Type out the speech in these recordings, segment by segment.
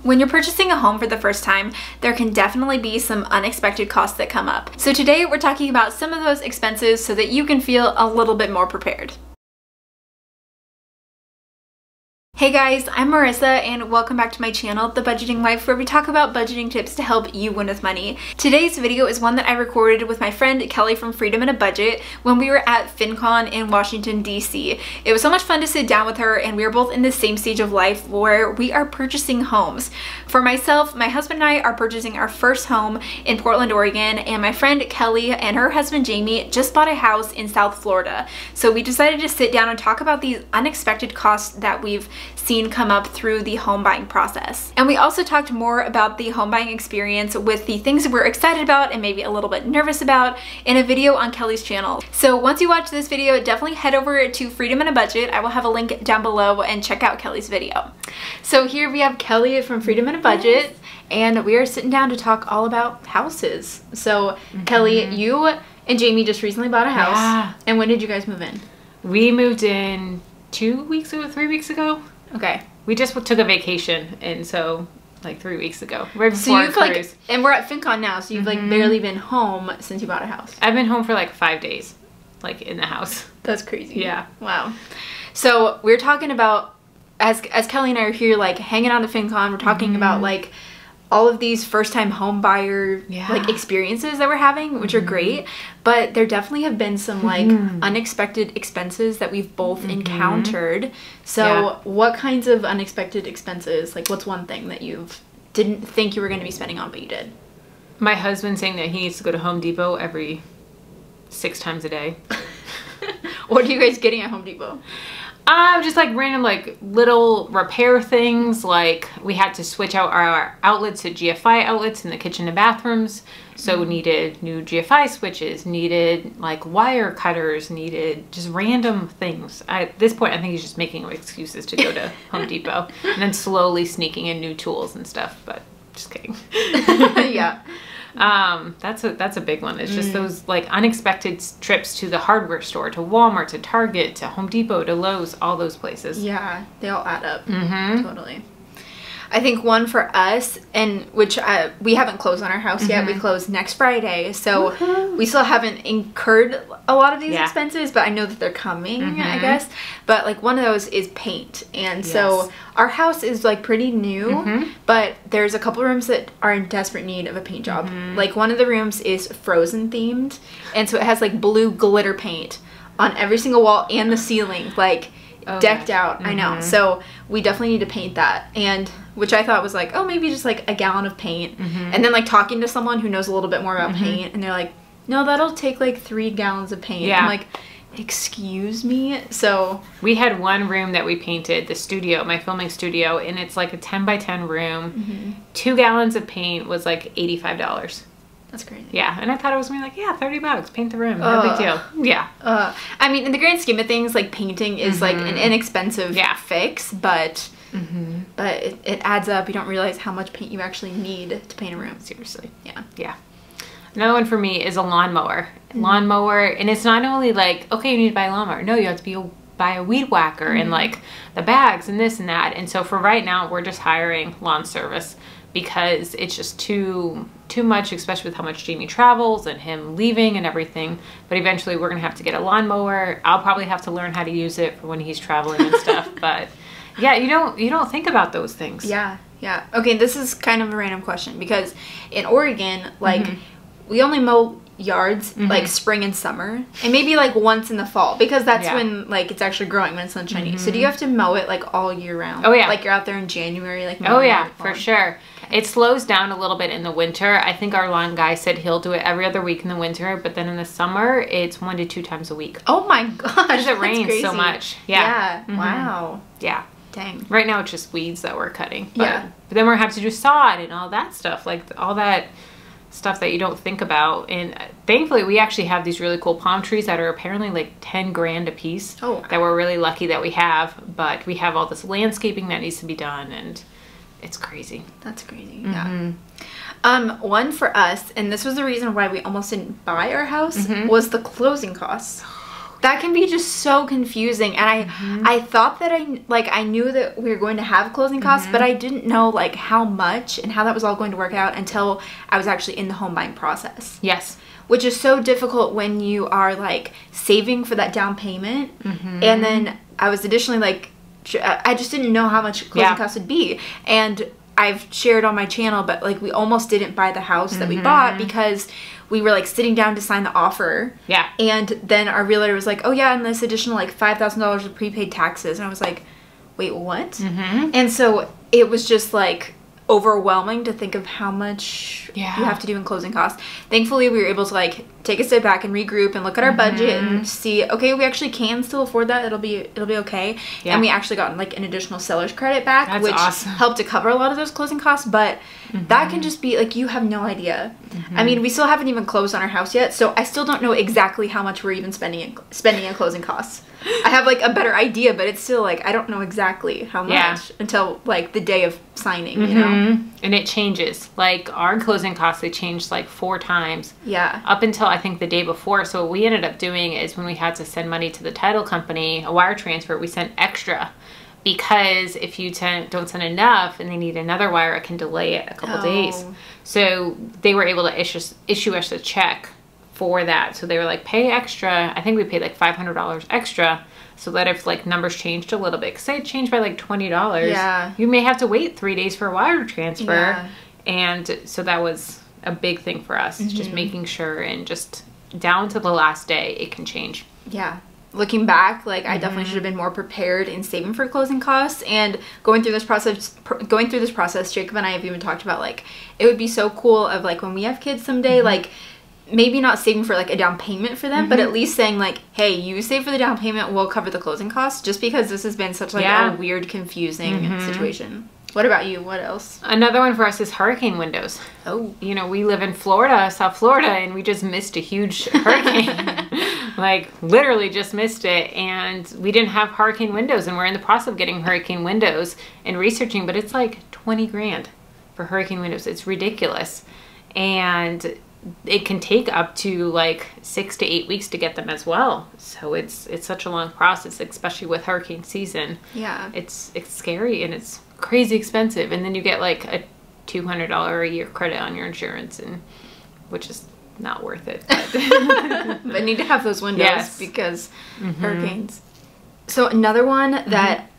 When you're purchasing a home for the first time, there can definitely be some unexpected costs that come up. So today we're talking about some of those expenses so that you can feel a little bit more prepared. Hey guys, I'm Marissa and welcome back to my channel, The Budgeting Life, where we talk about budgeting tips to help you win with money. Today's video is one that I recorded with my friend Kelly from Freedom in a Budget when we were at FinCon in Washington, D.C. It was so much fun to sit down with her, and we are both in the same stage of life where we are purchasing homes. For myself, my husband and I are purchasing our first home in Portland, Oregon, and my friend Kelly and her husband Jamie just bought a house in South Florida. So we decided to sit down and talk about these unexpected costs that we've seen come up through the home buying process. And we also talked more about the home buying experience with the things that we're excited about and maybe a little bit nervous about in a video on Kelly's channel. So once you watch this video, definitely head over to Freedom in a Budget. I will have a link down below and check out Kelly's video. So here we have Kelly from Freedom in a Budget, and we are sitting down to talk all about houses. So Kelly, you and Jamie just recently bought a house. Yeah. And when did you guys move in? We moved in 2 weeks ago, 3 weeks ago. Okay. We just took a vacation, and so like 3 weeks ago, right before so you've our cruise. and we're at FinCon now, so you've like barely been home since you bought a house. I've been home for like 5 days, like in the house. That's crazy. Yeah. Wow. So we're talking about, as Kelly and I are here like hanging out at FinCon, we're talking about like all of these first-time home buyer like experiences that we're having, which are great, but there definitely have been some like unexpected expenses that we've both encountered. So what kinds of unexpected expenses, like what's one thing that you didn't think you were going to be spending on but you did? My husband saying that he needs to go to Home Depot every 6 times a day. What are you guys getting at Home Depot? Just like random like little repair things, like we had to switch out our outlets to GFI outlets in the kitchen and bathrooms, so we needed new GFI switches, needed like wire cutters, needed just random things. At this point I think he's just making excuses to go to Home Depot and then slowly sneaking in new tools and stuff, but just kidding. Yeah. That's a big one. It's just those like unexpected trips to the hardware store, to Walmart, to Target, to Home Depot, to Lowe's, all those places. Yeah, they all add up. Totally. I think one for us, and which we haven't closed on our house yet. We close next Friday, so we still haven't incurred a lot of these expenses, but I know that they're coming, I guess. But like one of those is paint, and so our house is like pretty new, but there's a couple rooms that are in desperate need of a paint job. Like one of the rooms is Frozen themed, and so it has like blue glitter paint on every single wall and the ceiling, like decked out. I know. So we definitely need to paint that, and which I thought was like, oh, maybe just like a gallon of paint. And then like talking to someone who knows a little bit more about paint, and they're like, no, that'll take like 3 gallons of paint. I'm like, excuse me? So we had one room that we painted, the studio, my filming studio, and it's like a 10 by 10 room. 2 gallons of paint was like $85. That's crazy. Yeah, and I thought it was gonna be like, yeah, $30, paint the room, no big deal. Yeah. I mean, in the grand scheme of things, like painting is like an inexpensive fix, but it adds up. You don't realize how much paint you actually need to paint a room. Seriously. Yeah. Yeah. Another one for me is a lawnmower. Lawnmower, and it's not only like, okay, you need to buy a lawnmower. No, you have to buy a weed whacker and like the bags and this and that. And so for right now, we're just hiring lawn service because it's just too much, especially with how much Jamie travels and him leaving and everything. But eventually we're gonna have to get a lawnmower. I'll probably have to learn how to use it for when he's traveling and stuff. But yeah, you don't think about those things. Yeah. Okay, this is kind of a random question because in Oregon, like we only mow yards like spring and summer, and maybe like once in the fall, because that's when like it's actually growing, when it's sunshiny. So do you have to mow it like all year round? Oh yeah. Like you're out there in January, like oh yeah, for sure. Okay. It slows down a little bit in the winter. I think our lawn guy said he'll do it every other week in the winter, but then in the summer it's 1 to 2 times a week. Oh my gosh, because it rains so much. Yeah. Wow. Yeah. Dang. Right now it's just weeds that we're cutting. But then we're having to do sod and all that stuff, like all that stuff that you don't think about. And thankfully we actually have these really cool palm trees that are apparently like 10 grand a piece. That we're really lucky that we have. But we have all this landscaping that needs to be done, and it's crazy. That's crazy. Yeah. One for us, and this was the reason why we almost didn't buy our house, was the closing costs. That can be just so confusing. And I thought that I knew that we were going to have closing costs, but I didn't know like how much and how that was all going to work out until I was actually in the home buying process. Yes. Which is so difficult when you are like saving for that down payment. And then I was additionally like, I just didn't know how much closing costs would be. And I've shared on my channel, but like we almost didn't buy the house that we bought because we were like sitting down to sign the offer. Yeah. And then our realtor was like, oh yeah, and this additional like $5,000 of prepaid taxes. And I was like, wait, what? And so it was just like overwhelming to think of how much you have to do in closing costs. Thankfully, we were able to like take a step back and regroup and look at our budget and see, okay, we actually can still afford that. It'll be okay. And we actually got like an additional seller's credit back, which helped to cover a lot of those closing costs. But that can just be like, you have no idea. I mean, we still haven't even closed on our house yet, so I still don't know exactly how much we're even spending in closing costs. I have like a better idea, but it's still like I don't know exactly how much until like the day of signing, you know. And it changes. Like our closing costs, they changed like 4 times. Yeah. Up until I think the day before. So what we ended up doing is when we had to send money to the title company, a wire transfer, we sent extra. Because if you don't send enough and they need another wire, it can delay it a couple days. So they were able to issue us a check for that. So they were like, pay extra. I think we paid like $500 extra so that if like numbers changed a little bit, because they had changed by like $20, you may have to wait 3 days for a wire transfer. And so that was a big thing for us, just making sure, and just down to the last day it can change. Yeah. Looking back, like I definitely should have been more prepared in saving for closing costs. And going through this process, Jacob and I have even talked about like it would be so cool of like when we have kids someday, like maybe not saving for like a down payment for them, but at least saying like, hey, you save for the down payment, we'll cover the closing costs, just because this has been such like a weird, confusing situation. What about you? What else? Another one for us is hurricane windows. Oh. You know, we live in Florida, South Florida, and we just missed a huge hurricane. Like, literally just missed it. And we didn't have hurricane windows, and we're in the process of getting hurricane windows and researching, but it's like 20 grand for hurricane windows. It's ridiculous. And it can take up to like 6 to 8 weeks to get them as well. So it's such a long process, especially with hurricane season. Yeah. It's scary, and it's crazy expensive. And then you get like a $200 a year credit on your insurance, and which is not worth it. But need to have those windows because hurricanes. So another one that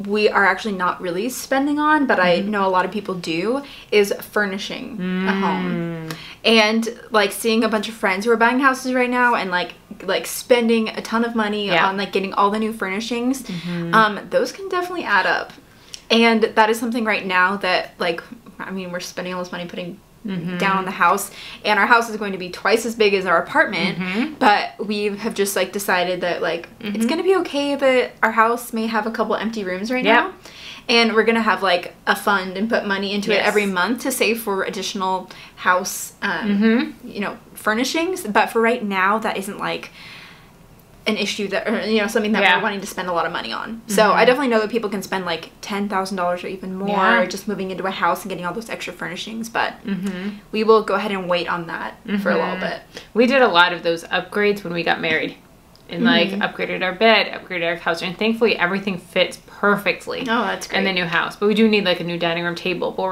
we are actually not really spending on, but I know a lot of people do, is furnishing a home. And like seeing a bunch of friends who are buying houses right now and like spending a ton of money on like getting all the new furnishings, those can definitely add up. And that is something right now that like, I mean, we're spending all this money putting down on the house, and our house is going to be twice as big as our apartment, but we have just like decided that like it's gonna be okay that our house may have a couple empty rooms right now, and we're gonna have like a fund and put money into it every month to save for additional house you know, furnishings. But for right now, that isn't like an issue that, or, you know, something that we're wanting to spend a lot of money on. So I definitely know that people can spend like $10,000 or even more just moving into a house and getting all those extra furnishings, but we will go ahead and wait on that for a little bit. We did a lot of those upgrades when we got married, and like upgraded our bed, upgraded our couch, and thankfully everything fits perfectly. Oh, that's great. In the new house. But we do need like a new dining room table, but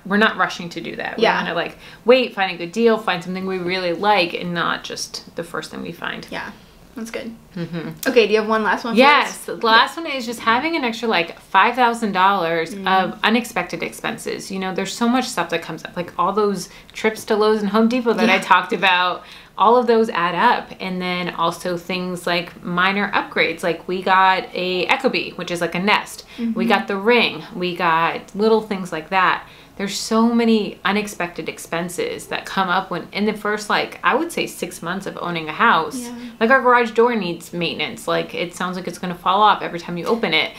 we're not rushing to do that. We want to like wait, find a good deal, find something we really like, and not just the first thing we find. Yeah. That's good. Okay, do you have one last one for us? Yes, the last one is just having an extra like $5,000 of unexpected expenses. You know, there's so much stuff that comes up, like all those trips to Lowe's and Home Depot that I talked about. All of those add up. And then also things like minor upgrades. Like we got a Ecobee, which is like a Nest. We got the Ring. We got little things like that. There's so many unexpected expenses that come up when in the first, like, I would say 6 months of owning a house. Like our garage door needs maintenance. Like it sounds like it's going to fall off every time you open it.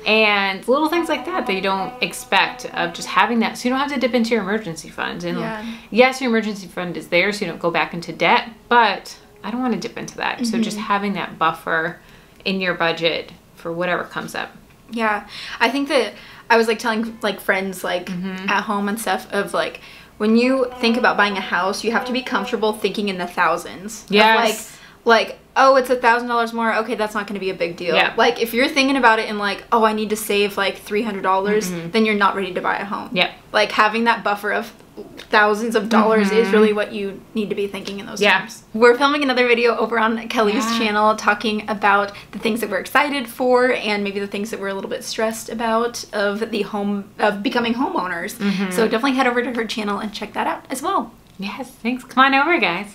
And little things like that that you don't expect of just having that. So you don't have to dip into your emergency fund. And yes, your emergency fund is there so you don't go back into debt, but I don't want to dip into that. So just having that buffer in your budget for whatever comes up. Yeah, I think that I was like telling like friends like at home and stuff of like when you think about buying a house, you have to be comfortable thinking in the thousands. Yes. Of, like like, oh, it's $1,000 more, okay, that's not going to be a big deal. Yeah. Like, if you're thinking about it in like, oh, I need to save like $300, then you're not ready to buy a home. Yep. Like, having that buffer of thousands of dollars is really what you need to be thinking in those terms. We're filming another video over on Kelly's channel talking about the things that we're excited for and maybe the things that we're a little bit stressed about of becoming homeowners. So definitely head over to her channel and check that out as well. Yes, thanks. Come on over, guys.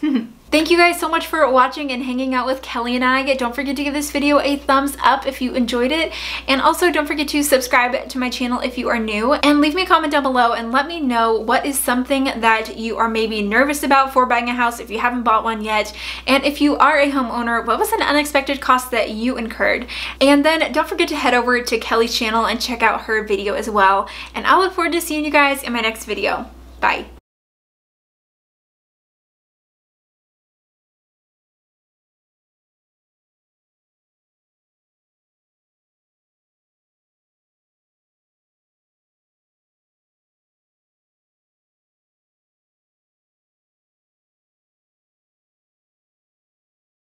Thank you guys so much for watching and hanging out with Kelly and I. Don't forget to give this video a thumbs up if you enjoyed it. And also don't forget to subscribe to my channel if you are new. And leave me a comment down below and let me know what is something that you are maybe nervous about for buying a house if you haven't bought one yet. And if you are a homeowner, what was an unexpected cost that you incurred? And then don't forget to head over to Kelly's channel and check out her video as well. And I look forward to seeing you guys in my next video. Bye.